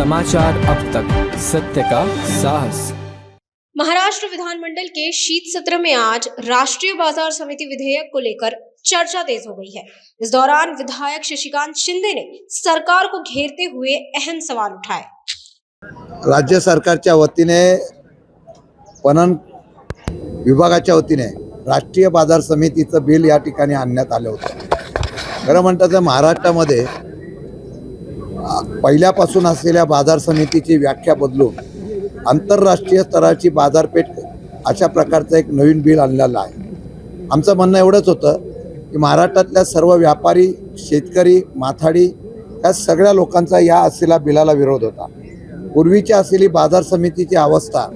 समाचार अब तक, सत्य का साहस। महाराष्ट्र विधानमंडल के शीत सत्र में आज राष्ट्रीय बाजार समिति विधेयक को लेकर चर्चा तेज हो गई है। इस दौरान विधायक शशिकांत शिंदे ने सरकार को घेरते हुए अहम सवाल उठाए। राज्य सरकारच्या वतीने पणन विभागाच्या वतीने राष्ट्रीय बाजार समितीचं बिल या ठिकाणी आणण्यात आलं होतं। खरं म्हणतात महाराष्ट्रामध्ये पहिल्यापासून असलेल्या बाजार समितीची व्याख्या बदलून आंतरराष्ट्रीय स्तराची बाजारपेठ अशा प्रकारचं एक नवीन बिल आणलेलं आहे। आमचं म्हणणं एवढंच होतं की महाराष्ट्रातल्या सर्व व्यापारी, शेतकरी, माथाडी या सगळ्या लोकांचा या असलेल्या बिलाला विरोध होता। पूर्वीची असलेली बाजार समितीची अवस्था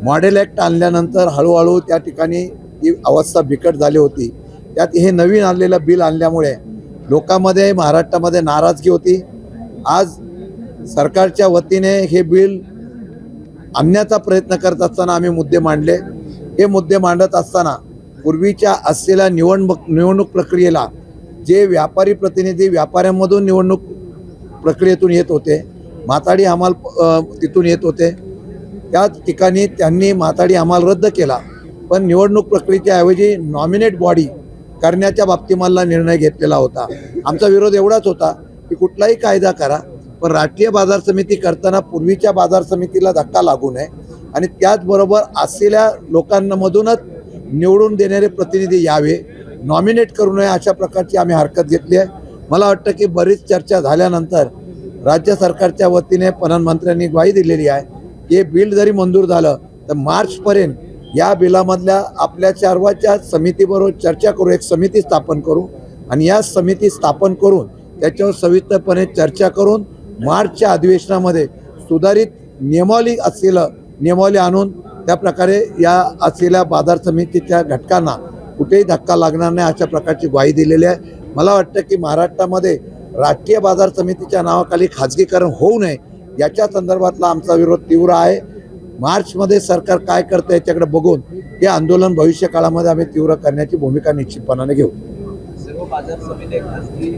मॉडेल ॲक्ट आणल्यानंतर हळूहळू त्या ठिकाणी ही अवस्था बिकट झाली होती। त्यात हे नवीन आणलेलं बिल आणल्यामुळे लोकांमध्ये महाराष्ट्रामध्ये नाराजगी होती। आज सरकारच्या वतीने हे बिल आणण्याचा प्रयत्न करत असताना आम्ही मुद्दे मांडले। हे मुद्दे मांडत असताना पूर्वीच्या असलेल्या निवडणूक प्रक्रियेला जे व्यापारी प्रतिनिधी व्यापाऱ्यांमधून निवडणूक प्रक्रियेतून येत होते, माथाडी हमाल तिथून येत होते, त्याच ठिकाणी त्यांनी माथाडी हमाल रद्द केला। पण निवडणूक प्रक्रियेच्या ऐवजी नॉमिनेट बॉडी करण्याच्या बाबतीमधला निर्णय घेतलेला होता। आमचा विरोध एवढाच होता की कुठलाही कायदा करा पण राष्ट्रीय बाजार समिती करताना पूर्वीच्या बाजार समितीला धक्का लागू नये आणि त्याचबरोबर असलेल्या लोकांमधूनच निवडून देणारे प्रतिनिधी यावे, नॉमिनेट करू नये अशा प्रकारची आम्ही हरकत घेतली आहे। मला वाटतं की बरीच चर्चा झाल्यानंतर राज्य सरकारच्या वतीने पणन मंत्र्यांनी ग्वाही दिलेली आहे की हे बिल जरी मंजूर झालं तर मार्चपर्यंत या बिलामधल्या आपल्या सर्वांच्या समितीबरोबर चर्चा करू, एक समिती स्थापन करू आणि या समिती स्थापन करून त्याच्यावर सविस्तरपणे चर्चा करून मार्चच्या अधिवेशनामध्ये सुधारित नियमावली आणून त्या प्रकारे या असलेल्या बाजार समितीच्या घटकांना कुठेही धक्का लागणार नाही अशा प्रकारची ग्वाही दिलेली आहे। मला वाटतं की महाराष्ट्रामध्ये राष्ट्रीय बाजार समितीच्या नावाखाली खाजगीकरण होऊ नये याच्या संदर्भातला आमचा विरोध तीव्र आहे। मार्चमध्ये सरकार काय करतं याच्याकडे बघून हे आंदोलन भविष्य काळामध्ये आम्ही तीव्र करण्याची भूमिका निश्चितपणाने घेऊ। सर्व बाजार समित्या खाजगी